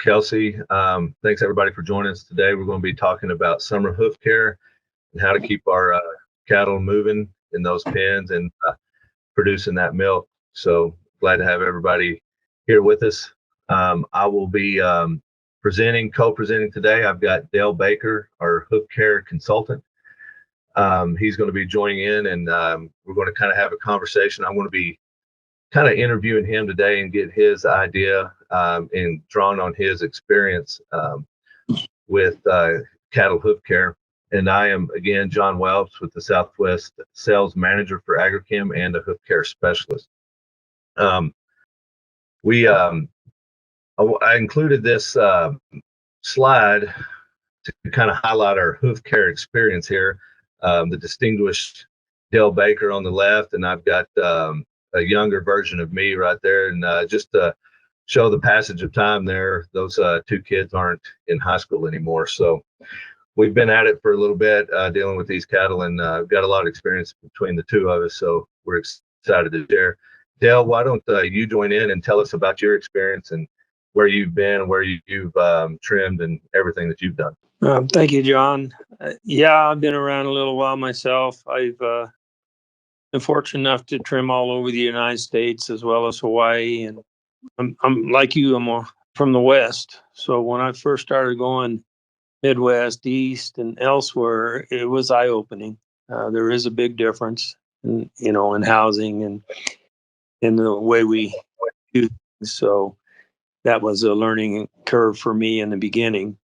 Kelsey. Thanks everybody for joining us today. We're going to be talking about summer hoof care and how to keep our cattle moving in those pens and producing that milk. So glad to have everybody here with us. I will be co-presenting today. I've got Dale Baker, our hoof care consultant. He's going to be joining in, and we're going to kind of have a conversation. I'm going to be kind of interviewing him today and get his idea and drawing on his experience with cattle hoof care. And I am, again, John Welps with the Southwest Sales Manager for Agrichem and a hoof care specialist. I included this slide to kind of highlight our hoof care experience here. The distinguished Dale Baker on the left, and I've got a younger version of me right there. And just to show the passage of time there, those two kids aren't in high school anymore. So we've been at it for a little bit dealing with these cattle, and got a lot of experience between the two of us. So we're excited to share. Dale, why don't you join in and tell us about your experience and where you've been, where you've trimmed, and everything that you've done. Thank you, John. Yeah, I've been around a little while myself. I've been fortunate enough to trim all over the United States as well as Hawaii. And I'm like you, I'm from the West. So when I first started going Midwest, East, and elsewhere, it was eye-opening. There is a big difference in housing and in the way we do things. So that was a learning curve for me in the beginning.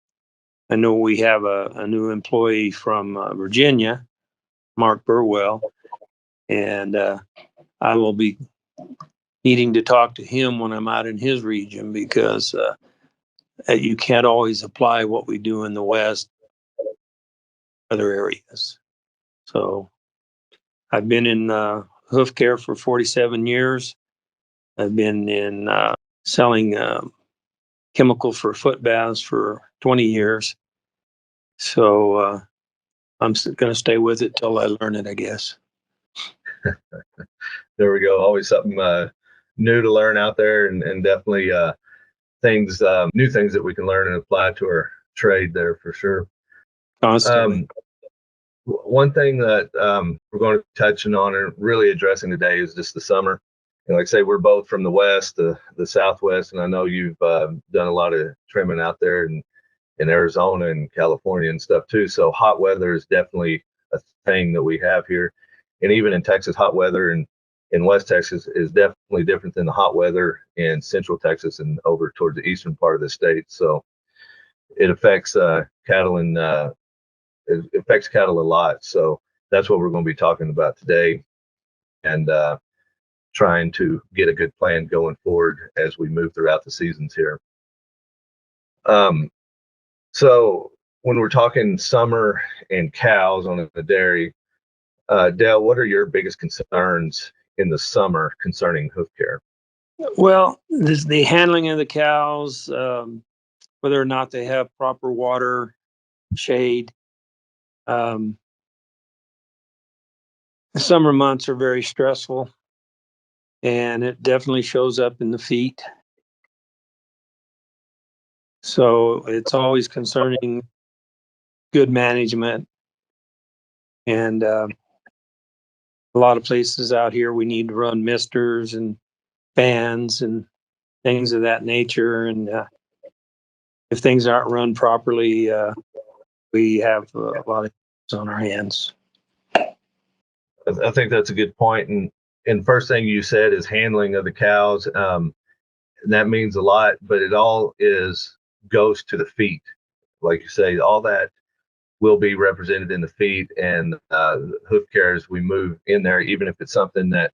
I know we have a new employee from Virginia, Mark Burwell, and I will be needing to talk to him when I'm out in his region, because you can't always apply what we do in the West to other areas. So I've been in hoof care for 47 years. I've been in selling chemical for foot baths for 20 years. So I'm going to stay with it till I learn it, I guess. There we go. Always something new to learn out there, and definitely new things that we can learn and apply to our trade there for sure. Constantly. One thing that we're going to be touching on and really addressing today is just the summer. And like I say, we're both from the West, the Southwest, and I know you've done a lot of trimming out there in Arizona and California and stuff too. So hot weather is definitely a thing that we have here. And even in Texas, hot weather in West Texas is definitely different than the hot weather in Central Texas and over towards the eastern part of the state. So it affects cattle, and it affects cattle a lot. So that's what we're going to be talking about today, and trying to get a good plan going forward as we move throughout the seasons here. So when we're talking summer and cows on the dairy, Dale, what are your biggest concerns in the summer concerning hoof care? Well, this, the handling of the cows, whether or not they have proper water, shade. The summer months are very stressful, and it definitely shows up in the feet. So it's always concerning good management. And a lot of places out here, we need to run misters and fans and things of that nature. And if things aren't run properly, we have a lot of things on our hands. I think that's a good point. And first thing you said is handling of the cows. And that means a lot, but it all goes to the feet. Like you say, all that will be represented in the feet, and hoof care as we move in there, even if it's something that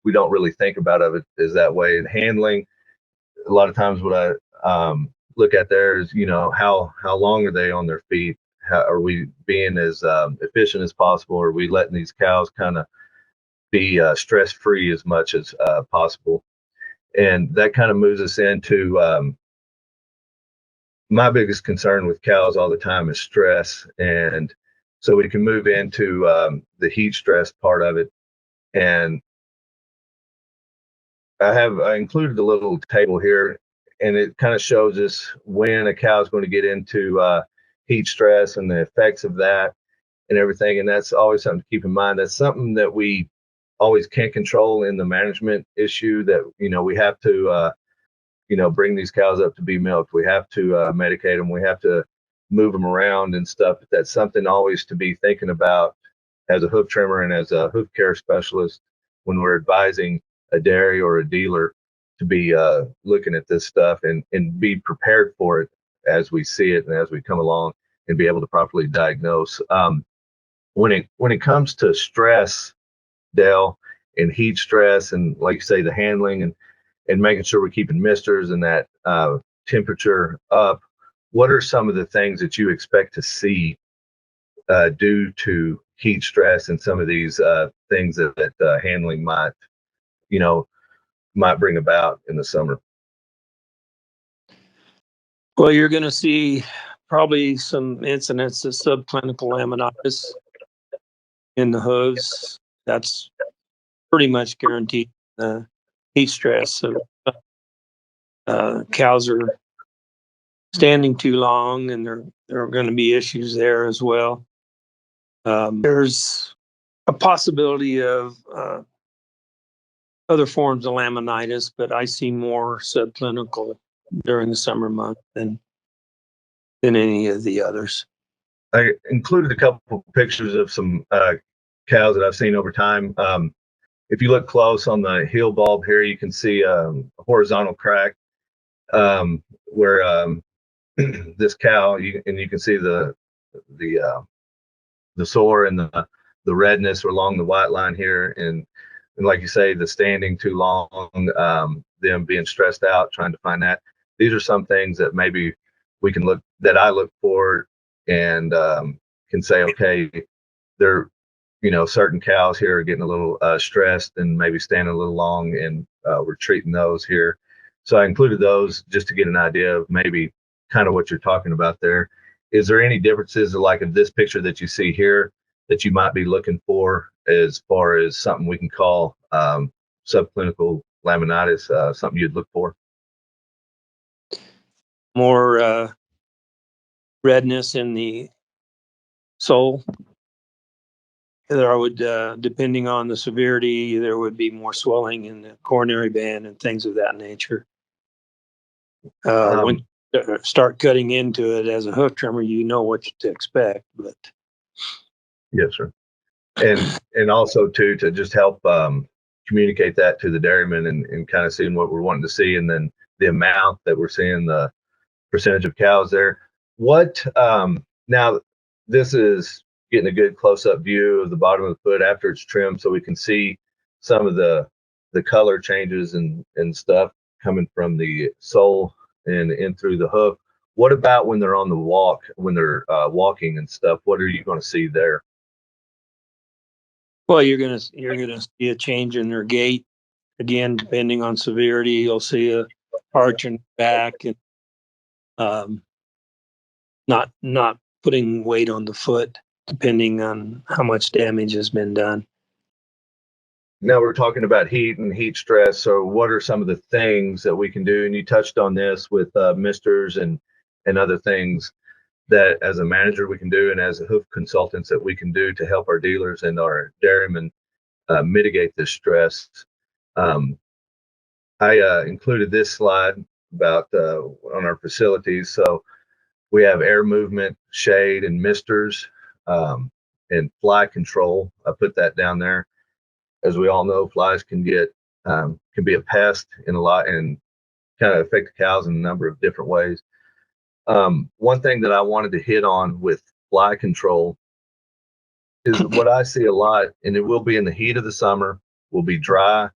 we don't really think about of it is that way. And handling, a lot of times what I look at there is, how long are they on their feet? How are we being as efficient as possible? Are we letting these cows kind of be stress-free as much as possible? And that kind of moves us into my biggest concern with cows all the time is stress. And so we can move into the heat stress part of it. And I included a little table here, and it kind of shows us when a cow is going to get into heat stress and the effects of that and everything. And that's always something to keep in mind. That's something that we always can't control in the management issue, that, we have to, bring these cows up to be milked. We have to medicate them. We have to move them around and stuff. But that's something always to be thinking about as a hoof trimmer and as a hoof care specialist when we're advising a dairy or a dealer to be looking at this stuff and be prepared for it as we see it and as we come along, and be able to properly diagnose. When it comes to stress, Dale, and heat stress, and like you say, the handling and making sure we're keeping misters and that temperature up, what are some of the things that you expect to see due to heat stress and some of these things that handling might bring about in the summer? Well, you're going to see probably some incidents of subclinical laminitis in the hooves. That's pretty much guaranteed. Heat stress. So cows are standing too long, and there are going to be issues there as well. There's a possibility of other forms of laminitis, but I see more subclinical during the summer month than any of the others. I included a couple pictures of some cows that I've seen over time. If you look close on the heel bulb here, you can see a horizontal crack where this cow, you can see the sore and the redness along the white line here, and like you say, the standing too long, them being stressed out, trying to find that. These are some things that maybe I look for, and can say, okay, they're, certain cows here are getting a little stressed and maybe standing a little long, and we're treating those here. So I included those just to get an idea of maybe kind of what you're talking about there. Is there any differences, like in this picture that you see here, that you might be looking for as far as something we can call subclinical laminitis, something you'd look for? More redness in the sole. There would, depending on the severity, there would be more swelling in the coronary band and things of that nature. When you start cutting into it as a hoof trimmer, you know what to expect. But yes, sir. And also too, to just help communicate that to the dairyman and kind of seeing what we're wanting to see, and then the amount that we're seeing, the percentage of cows there. What now? This is getting a good close-up view of the bottom of the foot after it's trimmed, so we can see some of the color changes and stuff coming from the sole and in through the hoof. What about when they're on the walk, when they're walking and stuff? What are you going to see there? well, you're gonna see a change in their gait. Again, depending on severity, you'll see a arch in the back, and not putting weight on the foot, depending on how much damage has been done. Now we're talking about heat and heat stress. So what are some of the things that we can do? And you touched on this with misters and other things that as a manager we can do, and as a hoof consultants that we can do to help our dealers and our dairymen mitigate this stress. I included this slide about on our facilities. So we have air movement, shade, and misters, and fly control. I put that down there. As we all know, flies can be a pest in a lot, and kind of affect the cows in a number of different ways. One thing that I wanted to hit on with fly control is what I see a lot, and it will be in the heat of the summer, will be dry,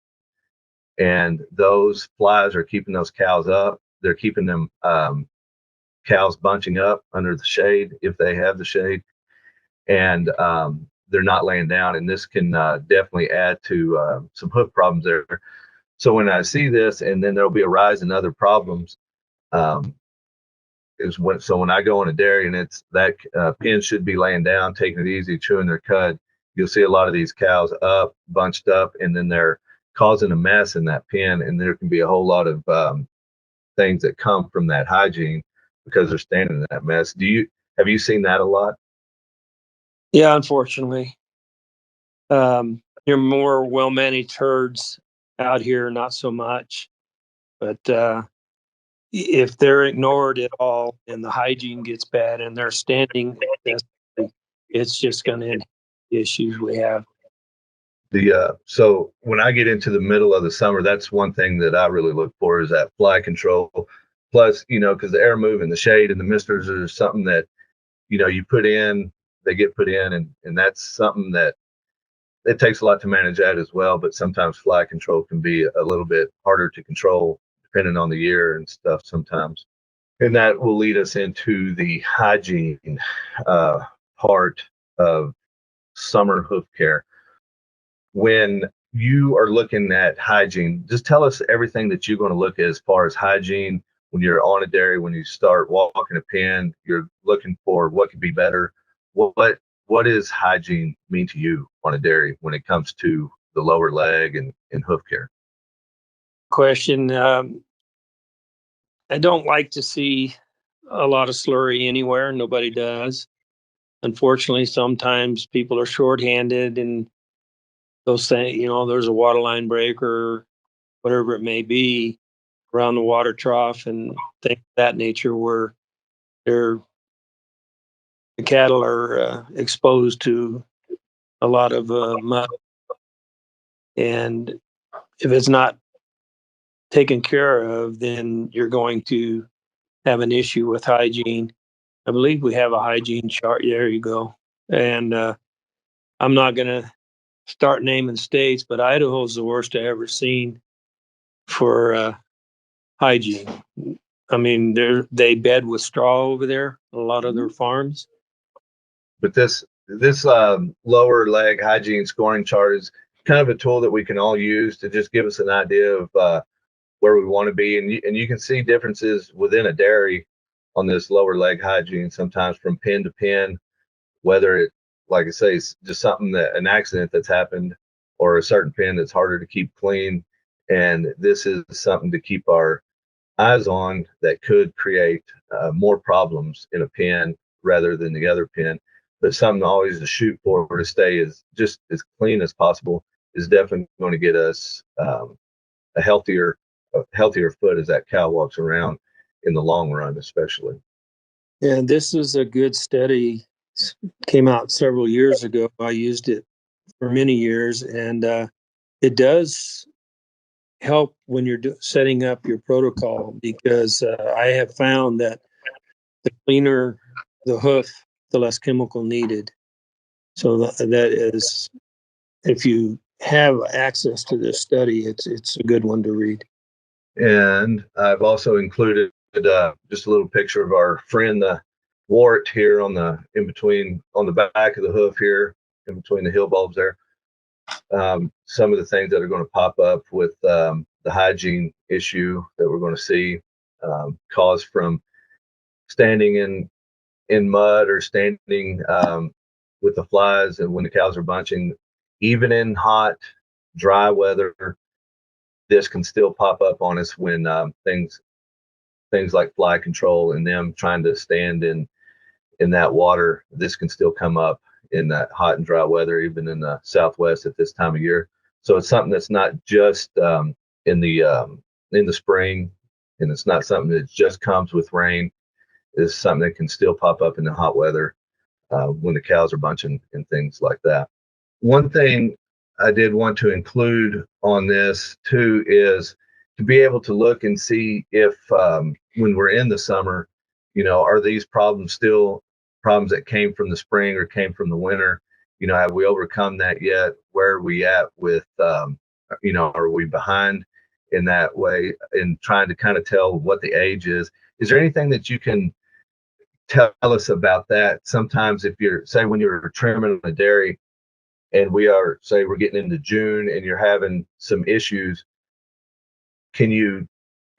and those flies are keeping those cows up. They're keeping them cows bunching up under the shade if they have the shade, and they're not laying down, and this can definitely add to some hoof problems there. So when I see this, and then there'll be a rise in other problems, when I go in a dairy and it's that pen should be laying down, taking it easy, chewing their cud, you'll see a lot of these cows up, bunched up, and then they're causing a mess in that pen, and there can be a whole lot of things that come from that hygiene because they're standing in that mess. Have you seen that a lot? Yeah, unfortunately. You're more well-managed herds out here, not so much. But if they're ignored at all and the hygiene gets bad and they're standing, it's just going to end the issues we have. So when I get into the middle of the summer, that's one thing that I really look for is that fly control. Plus, because the air moving, the shade and the misters are something that, you put in, they get put in, and that's something that it takes a lot to manage that as well. But sometimes fly control can be a little bit harder to control depending on the year and stuff sometimes. And that will lead us into the hygiene part of summer hoof care. When you are looking at hygiene, just tell us everything that you're going to look at as far as hygiene when you're on a dairy, when you start walking a pen, you're looking for what could be better. What does hygiene mean to you on a dairy when it comes to the lower leg and hoof care? Question. I don't like to see a lot of slurry anywhere. Nobody does. Unfortunately, sometimes people are shorthanded and they'll say, there's a water line break or whatever it may be around the water trough and things of that nature where they're the cattle are exposed to a lot of mud. And if it's not taken care of, then you're going to have an issue with hygiene. I believe we have a hygiene chart. There you go. And I'm not going to start naming states, but Idaho's the worst I ever seen for hygiene. I mean, they bed with straw over there, a lot of their farms. But this lower leg hygiene scoring chart is kind of a tool that we can all use to just give us an idea of where we want to be, and you can see differences within a dairy on this lower leg hygiene sometimes from pen to pen, whether it, like I say, it's just something that an accident that's happened or a certain pen that's harder to keep clean. And this is something to keep our eyes on that could create more problems in a pen rather than the other pen. But something always to shoot for to stay as just as clean as possible is definitely going to get us a healthier foot as that cow walks around in the long run, especially. And this is a good study. Came out several years ago. I used it for many years, and it does help when you're setting up your protocol because I have found that the cleaner the hoof, the less chemical needed. So that is, if you have access to this study, it's a good one to read. And I've also included just a little picture of our friend, the wart here on the back of the hoof here, in between the heel bulbs there. Some of the things that are going to pop up with the hygiene issue that we're going to see caused from standing in mud or standing with the flies and when the cows are bunching, even in hot, dry weather, this can still pop up on us when things like fly control and them trying to stand in that water. This can still come up in that hot and dry weather, even in the Southwest at this time of year. So it's something that's not just in the spring, and it's not something that just comes with rain. It's something that can still pop up in the hot weather when the cows are bunching and things like that. One thing I did want to include on this too is to be able to look and see if when we're in the summer, are these problems still problems that came from the spring or came from the winter? Have we overcome that yet? Where are we at with, are we behind in that way in trying to kind of tell what the age is? Is there anything that you can tell us about that? Sometimes if you're, say, when you're trimming a dairy and we're getting into June and you're having some issues,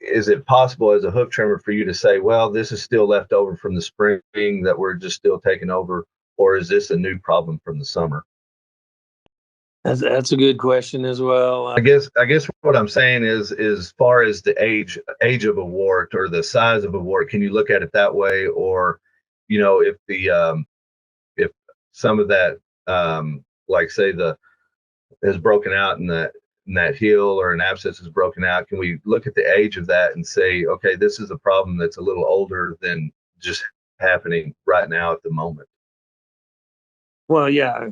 is it possible as a hoof trimmer for you to say, well, this is still left over from the spring that we're just still taking over, or is this a new problem from the summer? That's a good question as well. I guess what I'm saying is as far as the age of a wart or the size of a wart, can you look at it that way? Or, if if some of that, like say the is broken out in that heel, or an abscess is broken out, can we look at the age of that and say, okay, this is a problem that's a little older than just happening right now at the moment? Well, yeah,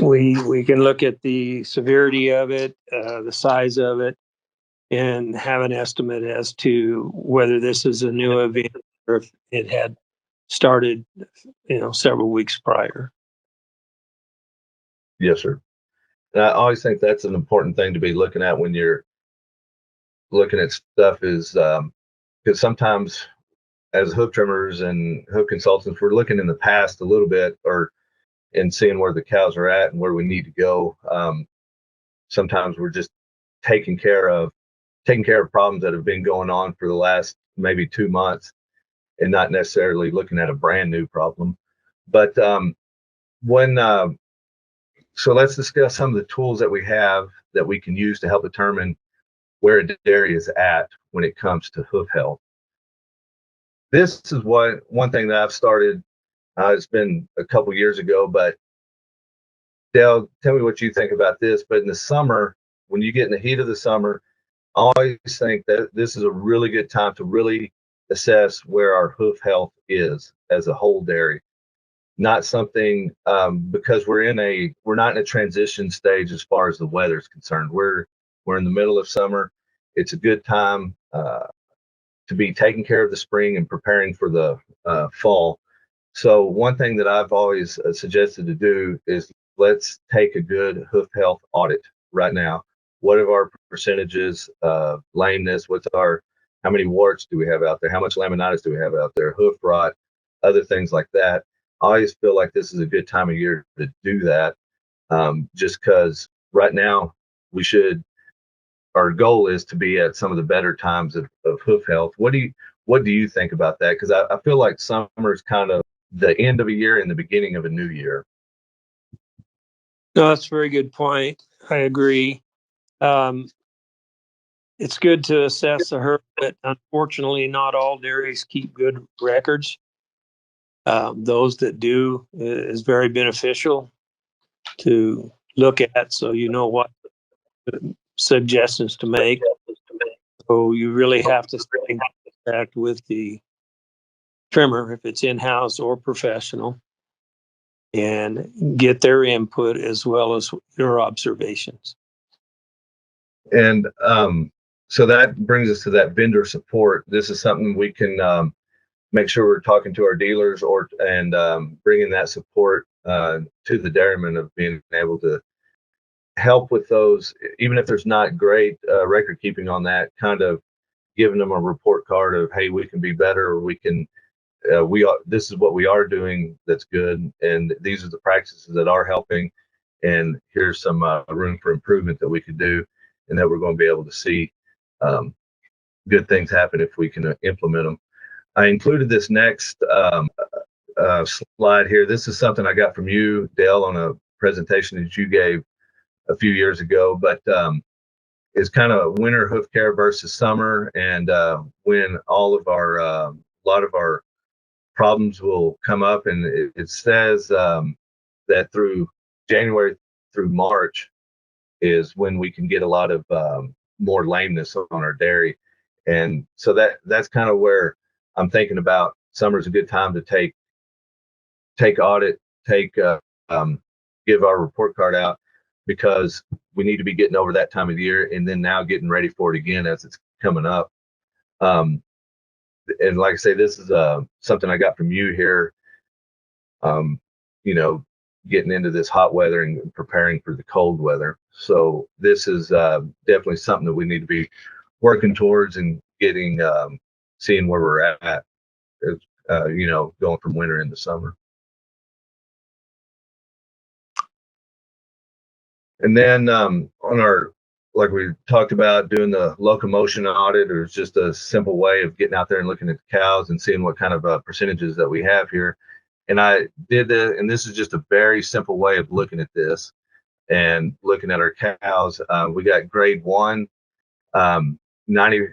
we can look at the severity of it, the size of it, and have an estimate as to whether this is a new event or if it had started, several weeks prior. Yes, sir. And I always think that's an important thing to be looking at when you're looking at stuff, is because sometimes as hoof trimmers and hoof consultants, we're looking in the past a little bit, or and seeing where the cows are at and where we need to go. Sometimes we're just taking care of problems that have been going on for the last maybe 2 months, and not necessarily looking at a brand new problem. But when so let's discuss some of the tools that we have that we can use to help determine where a dairy is at when it comes to hoof health. This is one thing that I've started. It's been a couple years ago, but Dale, tell me what you think about this. But in the summer, when you get in the heat of the summer, I always think that this is a really good time to really assess where our hoof health is as a whole dairy. Not something, because we're not in a transition stage as far as the weather is concerned. We're in the middle of summer. It's a good time to be taking care of the spring and preparing for the fall. So one thing that I've always suggested to do is, let's take a good hoof health audit right now. What are our percentages of lameness? How many warts do we have out there? How much laminitis do we have out there? Hoof rot, other things like that. I always feel like this is a good time of year to do that, just because right now our goal is to be at some of the better times of hoof health. What do you think about that? Because I feel like summer is kind of the end of a year and the beginning of a new year. No, that's a very good point. I agree. Um, it's good to assess the herd, but unfortunately, not all dairies keep good records. Those that do is very beneficial to look at, so you know what suggestions to make. So you really have to stay in contact with the trimmer, if it's in-house or professional, and get their input as well as your observations. And so that brings us to that vendor support. This is something we can make sure we're talking to our dealers, and bringing that support to the dairyman, of being able to help with those, even if there's not great record keeping on that, kind of giving them a report card of, hey, we can be better, or this is what we are doing that's good, and these are the practices that are helping, and here's some room for improvement that we could do, and that we're going to be able to see um, good things happen if we can implement them. I included this next slide here. This is something I got from you, Dale, on a presentation that you gave a few years ago, but it's kind of winter hoof care versus summer, and when a lot of our problems will come up. And it says that through January through March is when we can get a lot of more lameness on our dairy. And so that's kind of where I'm thinking about summer is a good time to take audit, give our report card out, because we need to be getting over that time of the year, and then now getting ready for it again as it's coming up. And like I say, this is something I got from you here. Um, you know, getting into this hot weather and preparing for the cold weather. So this is definitely something that we need to be working towards, and getting seeing where we're at. Going from winter into summer. And then on our, like we talked about, doing the locomotion audit, or it's just a simple way of getting out there and looking at the cows and seeing what kind of percentages that we have here. And I did that, and this is just a very simple way of looking at this. and looking at our cows, we got grade one, 90,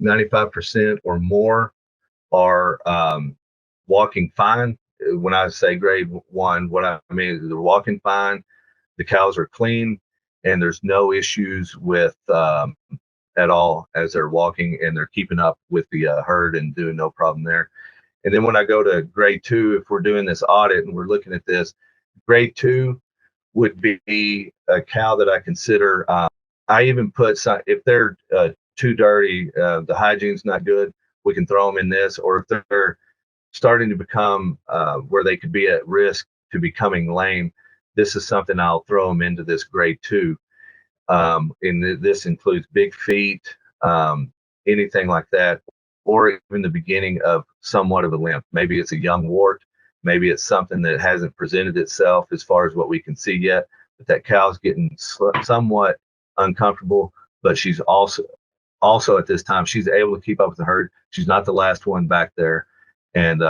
95% or more are walking fine. When I say grade one, what I mean is they're walking fine, the cows are clean, and there's no issues with at all as they're walking, and they're keeping up with the herd and doing no problem there. And then when I go to grade two, if we're doing this audit and we're looking at this, grade two would be a cow that I consider. I even put some, if they're too dirty, the hygiene's not good, we can throw them in this. Or if they're starting to become where they could be at risk to becoming lame, this is something I'll throw them into this grade two. And this includes big feet, anything like that, or even the beginning of somewhat of a limp. Maybe it's a young wart. Maybe it's something that hasn't presented itself as far as what we can see yet, but that cow's getting somewhat uncomfortable, but she's also at this time, she's able to keep up with the herd. She's not the last one back there. And,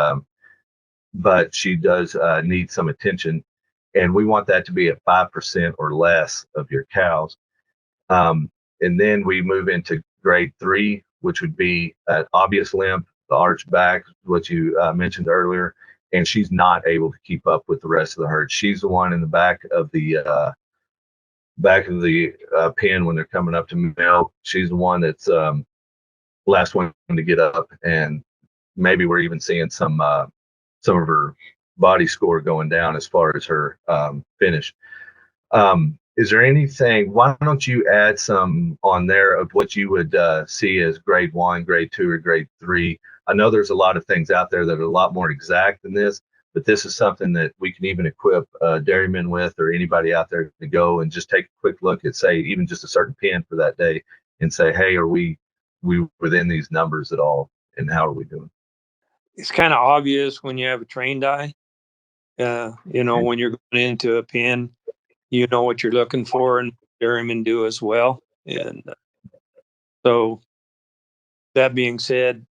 but she does need some attention. And we want that to be at 5% or less of your cows. And then we move into grade three, which would be an obvious limp, the arched back, what you mentioned earlier, and she's not able to keep up with the rest of the herd. She's the one in the back of the pen when they're coming up to milk. She's the one that's last one to get up, and maybe we're even seeing some of her body score going down as far as her finish. Is there anything, why don't you add some on there of what you would see as grade one, grade two, or grade three? I know there's a lot of things out there that are a lot more exact than this, but this is something that we can even equip dairymen with, or anybody out there to go and just take a quick look at, say, even just a certain pen for that day and say, hey, are we within these numbers at all, and how are we doing? It's kind of obvious when you have a trained eye. When you're going into a pen, you know what you're looking for, and dairymen do as well. And so, that being said,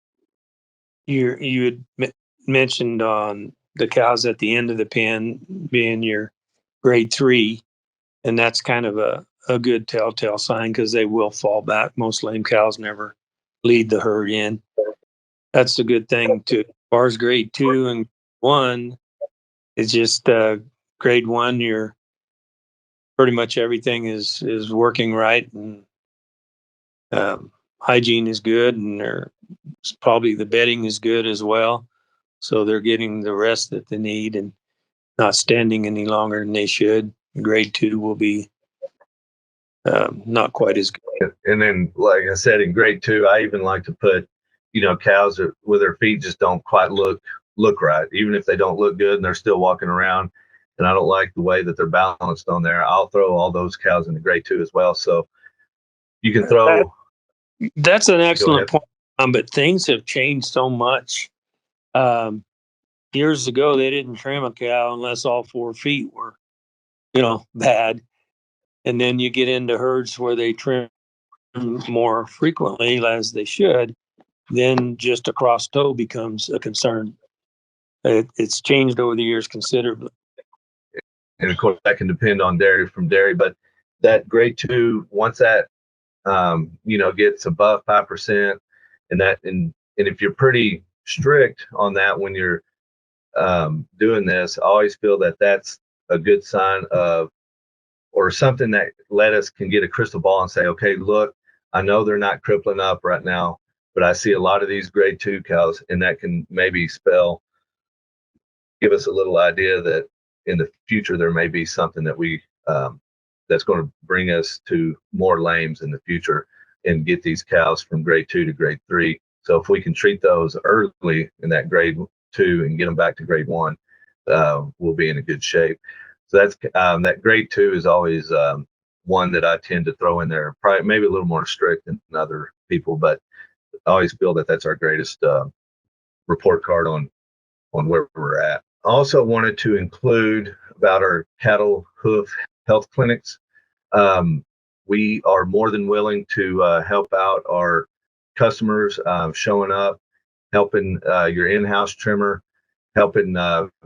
you had mentioned on the cows at the end of the pen being your grade three, and that's kind of a good telltale sign because they will fall back. Most lame cows never lead the herd in. That's a good thing too. As far as grade two and one, it's just grade one, you're pretty much everything is working right, and hygiene is good, and probably the bedding is good as well. So they're getting the rest that they need and not standing any longer than they should. Grade two will be not quite as good. And then, like I said, in grade two, I even like to put, cows that, with their feet just don't quite look right. Even if they don't look good and they're still walking around, and I don't like the way that they're balanced on there, I'll throw all those cows into grade two as well. So you can throw. That's an excellent point. But things have changed so much. Years ago, they didn't trim a cow unless all 4 feet were, bad. And then you get into herds where they trim more frequently, as they should. Then just a cross toe becomes a concern. It's changed over the years considerably. And of course, that can depend on dairy from dairy. But that grade two, once that gets above 5%, and if you're pretty strict on that when you're doing this, I always feel that that's a good sign of, or something that let us can get a crystal ball and say, okay, look, I know they're not crippling up right now, but I see a lot of these grade two cows, and that can maybe give us a little idea that in the future there may be something that we that's going to bring us to more lames in the future and get these cows from grade two to grade three. So if we can treat those early in that grade two and get them back to grade one, we'll be in a good shape. So that's that grade two is always one that I tend to throw in there, probably maybe a little more strict than other people, but I always feel that that's our greatest report card on where we're at. I also wanted to include about our cattle hoof health clinics. We are more than willing to help out our customers, showing up, helping your in-house trimmer helping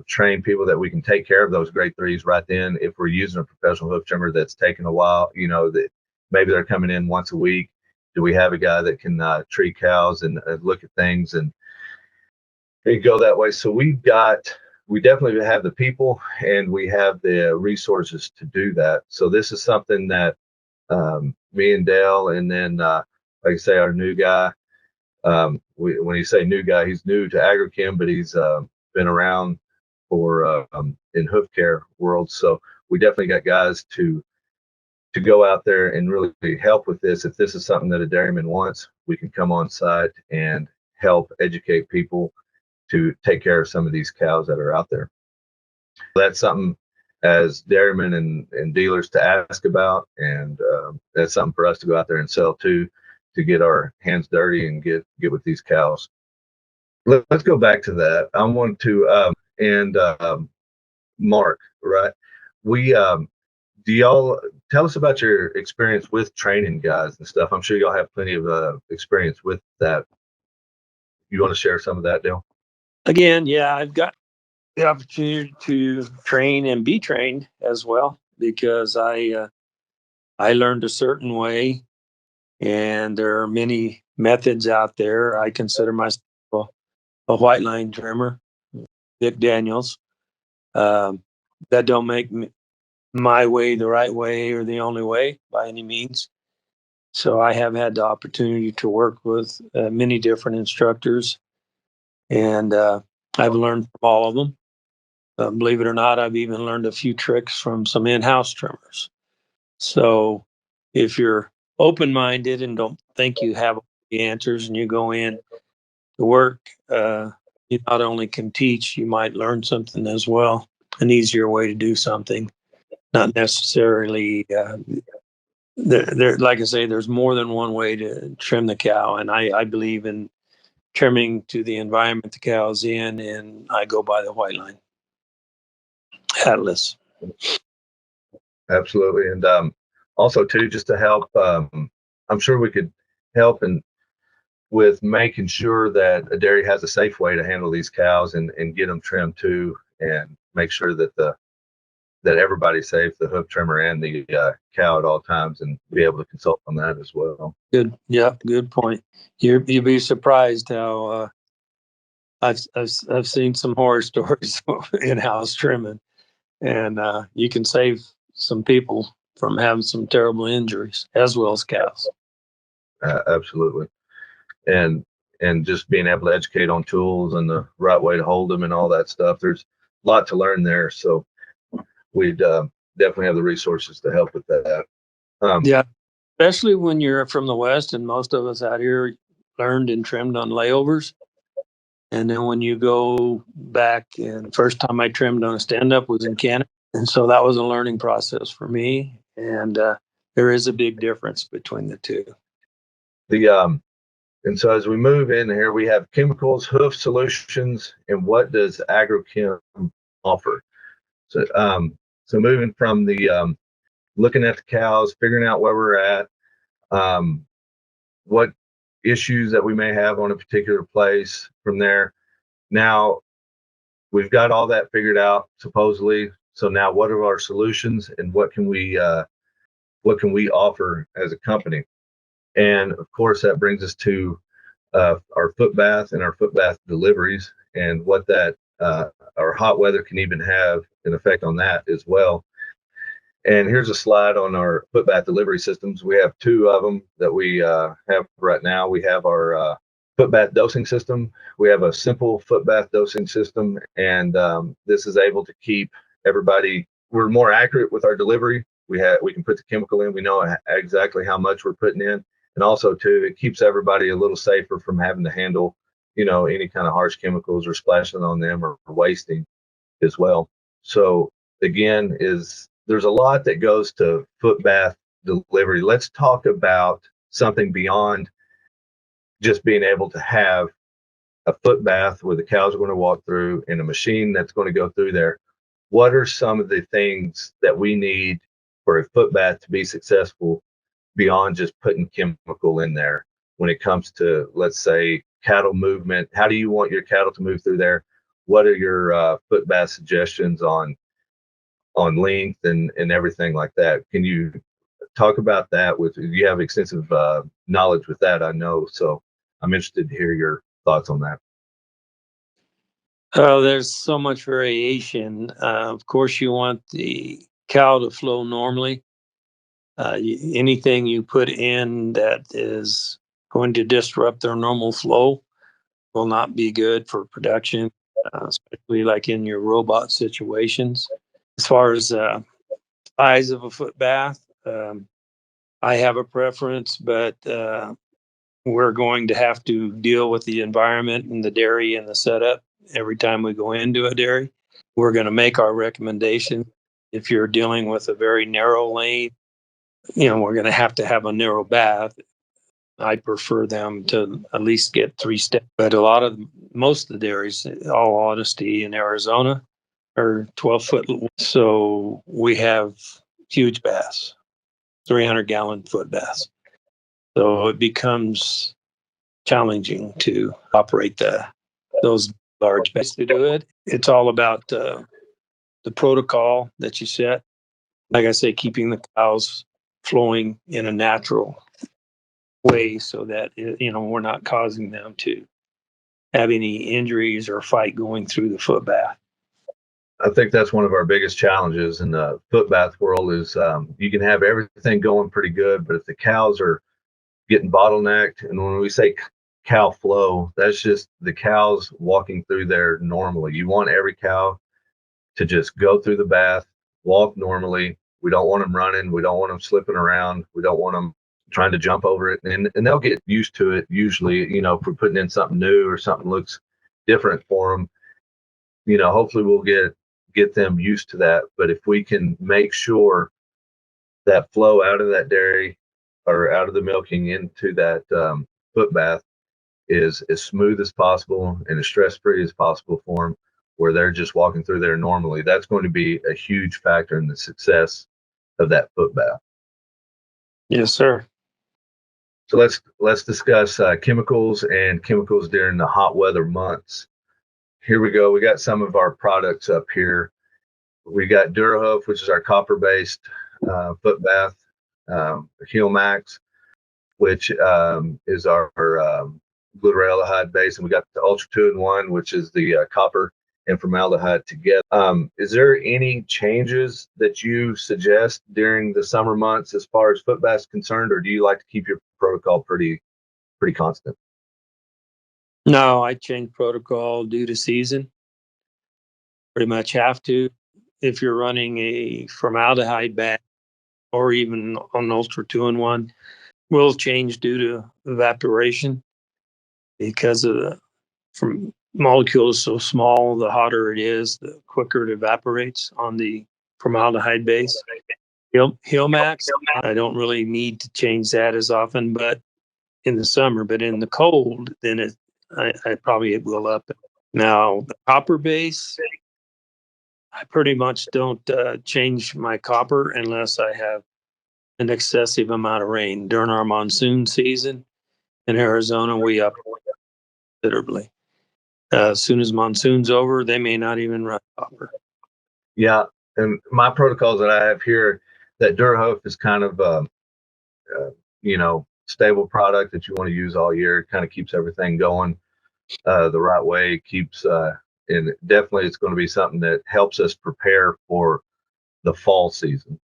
train people that we can take care of those grade 3s right then. If we're using a professional hoof trimmer that's taken a while, that maybe they're coming in once a week, do we have a guy that can treat cows and look at things and go that way? So we definitely have the people and we have the resources to do that. So this is something that me and Dale, and then like I say, our new guy. When you say new guy, he's new to agrochem, but he's been around for in hoof care world. So we definitely got guys to go out there and really help with this. If this is something that a dairyman wants, we can come on site and help educate people to take care of some of these cows that are out there. That's something as dairymen and dealers to ask about, and that's something for us to go out there and sell to get our hands dirty and get with these cows. Let's go back to that. I want to and Mark, right? We do y'all tell us about your experience with training guys and stuff? I'm sure y'all have plenty of experience with that. You want to share some of that, Dale? Again, yeah, I've got the opportunity to train and be trained as well, because I learned a certain way, and there are many methods out there. I consider myself a white line trimmer, Dick Daniels. That don't make my way the right way or the only way by any means. So I have had the opportunity to work with many different instructors, and I've learned from all of them. Believe it or not, I've even learned a few tricks from some in-house trimmers. So if you're open-minded and don't think you have the answers and you go in to work, you not only can teach, you might learn something as well, an easier way to do something. Not necessarily, like I say, there's more than one way to trim the cow. And I believe in trimming to the environment the cow's in, and I go by the white line. Atlas. Absolutely. And also too, just to help, I'm sure we could help and with making sure that a dairy has a safe way to handle these cows and get them trimmed too, and make sure that that everybody's safe, the hoof trimmer and the cow at all times, and be able to consult on that as well. Good. Yeah. Good point. You'd be surprised how I've seen some horror stories in-house trimming, and you can save some people from having some terrible injuries as well as cows. Absolutely. And just being able to educate on tools and the right way to hold them and all that stuff. There's a lot to learn there. So we'd definitely have the resources to help with that. Yeah, especially when you're from the West, and most of us out here learned and trimmed on layovers. And then when you go back, and first time I trimmed on a stand-up was in Canada. And so that was a learning process for me. And there is a big difference between the two. And so as we move in here, we have chemicals, hoof solutions, and what does agrochem offer? So so moving from the looking at the cows, figuring out where we're at, what issues that we may have on a particular place. From there, now we've got all that figured out supposedly. So now, what are our solutions, and what can we offer as a company? And of course, that brings us to our foot bath and our foot bath deliveries, and what that our hot weather can even have an effect on that as well. And here's a slide on our foot bath delivery systems. We have two of them that we have right now. We have our foot bath dosing system. We have a simple foot bath dosing system, and this is able to keep everybody. We're more accurate with our delivery. We can put the chemical in. We know exactly how much we're putting in, and also too, it keeps everybody a little safer from having to handle, any kind of harsh chemicals or splashing on them or wasting as well. So again, there's a lot that goes to foot bath delivery. Let's talk about something beyond just being able to have a foot bath where the cows are going to walk through and a machine that's going to go through there. What are some of the things that we need for a foot bath to be successful beyond just putting chemical in there when it comes to, let's say, cattle movement? How do you want your cattle to move through there? what are your foot bath suggestions on length and everything like that? Can you talk about that? With you have extensive knowledge with that, I know. So I'm interested to hear your thoughts on that. Oh, there's so much variation. Of course, you want the cow to flow normally. Anything you put in that is going to disrupt their normal flow will not be good for production, especially like in your robot situations. As far as size of a foot bath, I have a preference, but we're going to have to deal with the environment and the dairy and the setup every time we go into a dairy. We're going to make our recommendation. If you're dealing with a very narrow lane, we're going to have a narrow bath. I prefer them to at least get 3 steps. But most of the dairies, in all honesty, in Arizona are 12-foot. So we have huge baths, 300-gallon foot baths. So it becomes challenging to operate those large baths to do it. It's all about the protocol that you set. Like I say, keeping the cows flowing in a natural way so that we're not causing them to have any injuries or fight going through the foot bath. I think that's one of our biggest challenges in the foot bath world is you can have everything going pretty good, but if the cows are getting bottlenecked, and when we say cow flow, that's just the cows walking through there normally. You want every cow to just go through the bath, walk normally. We don't want them running. We don't want them slipping around. We don't want them trying to jump over it. And they'll get used to it usually, if we're putting in something new or something looks different for them, hopefully we'll get them used to that. But if we can make sure that flow out of that dairy or out of the milking into that foot bath is as smooth as possible and as stress-free as possible for them, where they're just walking through there normally, that's going to be a huge factor in the success of that foot bath. Yes, sir. So let's discuss chemicals and chemicals during the hot weather months. Here we go. We got some of our products up here. We got Hoof, which is our copper-based foot bath, Heel Max, which is our glutaraldehyde base, and we got the Ultra 2-in-1, which is the copper and formaldehyde together. Is there any changes that you suggest during the summer months as far as foot baths concerned, or do you like to keep your protocol pretty constant? No, I change protocol due to season. Pretty much have to. If you're running a formaldehyde bath or even an Ultra 2-in-1, will change due to evaporation because of the from molecule is so small. The hotter it is, the quicker it evaporates on the formaldehyde base. Heel Max, I don't really need to change that as often, but in the summer. But in the cold, then I probably will up it. Now the copper base, I pretty much don't change my copper unless I have an excessive amount of rain. During our monsoon season in Arizona, we up considerably. As soon as monsoon's over, they may not even run copper. Yeah, and my protocols that I have here, that Hoof is kind of stable product that you want to use all year. It kind of keeps everything going the right way. Keeps and definitely it's going to be something that helps us prepare for the fall season.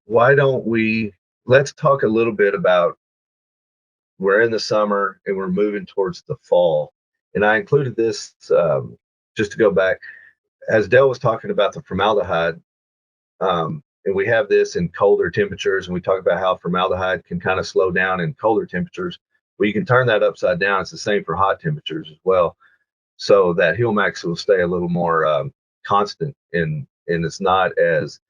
Why don't let's talk a little bit about, we're in the summer and we're moving towards the fall. And I included this just to go back, as Dale was talking about the formaldehyde, and we have this in colder temperatures, and we talk about how formaldehyde can kind of slow down in colder temperatures. Well, you can turn that upside down. It's the same for hot temperatures as well. So that Heel Max will stay a little more constant, and it's not as,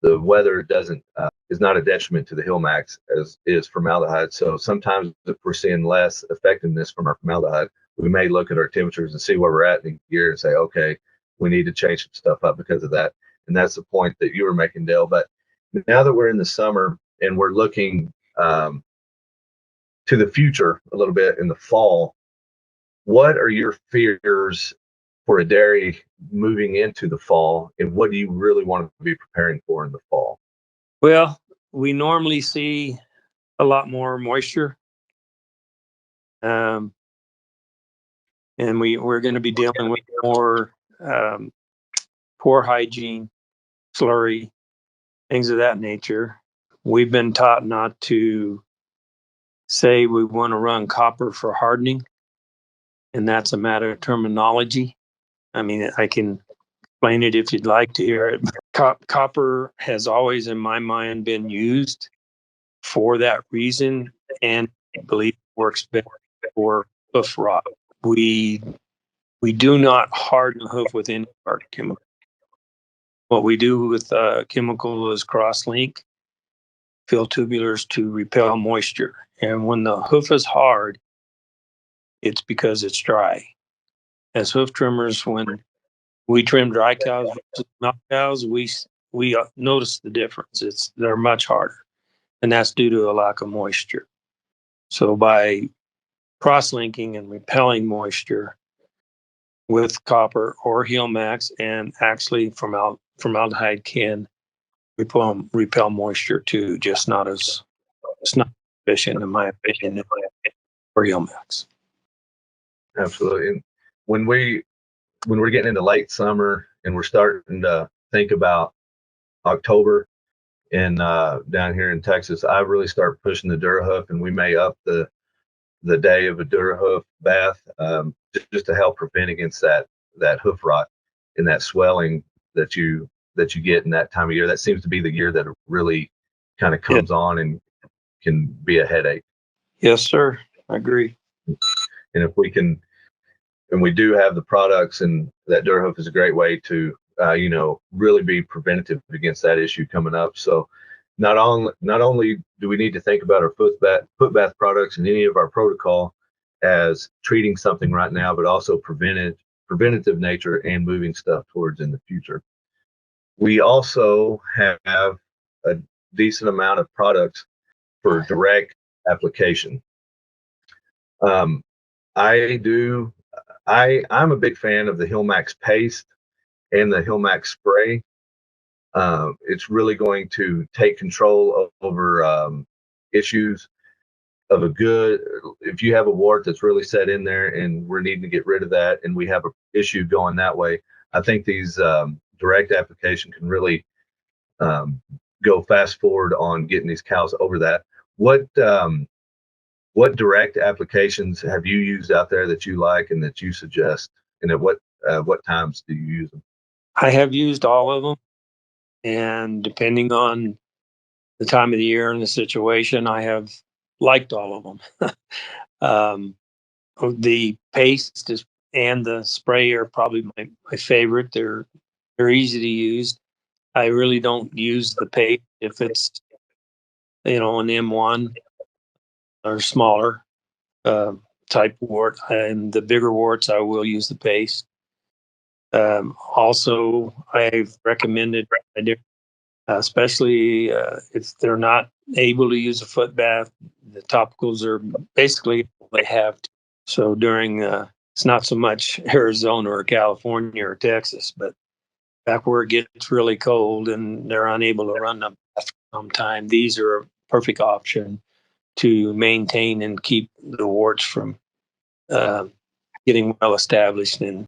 the weather doesn't is not a detriment to the Heel Max as is formaldehyde. So sometimes if we're seeing less effectiveness from our formaldehyde, we may look at our temperatures and see where we're at in the year and say, okay, we need to change some stuff up because of that. And that's the point that you were making, Dale. But now that we're in the summer and we're looking to the future a little bit in the fall, what are your fears for a dairy moving into the fall, and what do you really want to be preparing for in the fall? Well, we normally see a lot more moisture. Um, and we're going to be dealing with more um, poor hygiene, slurry, things of that nature. We've been taught not to say we want to run copper for hardening, and that's a matter of terminology. I mean, I can explain it if you'd like to hear it. Copper has always, in my mind, been used for that reason, and I believe it works better for hoof rot. We we do not harden a hoof with any of our chemical. What we do with chemical is cross-link, fill tubulars to repel moisture. And when the hoof is hard, it's because it's dry. As hoof trimmers, when we trim dry cows versus milk cows, we notice the difference. They're much harder, and that's due to a lack of moisture. So by cross-linking and repelling moisture with copper or heel max, and actually formaldehyde can repel moisture too, just not as it's not efficient in my opinion for heel max. Absolutely. And when we're getting into late summer and we're starting to think about October and down here in Texas, I really start pushing the Durahoof, and we may up the day of a Durahoof bath, just to help prevent against that hoof rot and that swelling that you get in that time of year. That seems to be the year that it really kind of Yeah. comes on and can be a headache. Yes, sir. I agree. And if we can, and we do have the products, and that Durahoof is a great way to really be preventative against that issue coming up. So not only do we need to think about our foot bath products and any of our protocol as treating something right now, but also preventative nature and moving stuff towards in the future. We also have a decent amount of products for direct application. Um, I do. I'm a big fan of the Hillmax paste and the Hillmax spray. It's really going to take control over issues of if you have a wart that's really set in there and we're needing to get rid of that, and we have an issue going that way, I think these direct application can really go fast forward on getting these cows over that. What direct applications have you used out there that you like and that you suggest, and at what times do you use them? I have used all of them, and depending on the time of the year and the situation, I have liked all of them. um, the paste and the spray are probably my favorite. They're easy to use. I really don't use the paste if it's an M1 or smaller uh, type wart. And the bigger warts, I will use the paste. Also, I've recommended, especially if they're not able to use a foot bath, the topicals are basically all they have to. So during, it's not so much Arizona or California or Texas, but back where it gets really cold and they're unable to run them for some time, these are a perfect option to maintain and keep the warts from uh, getting well established and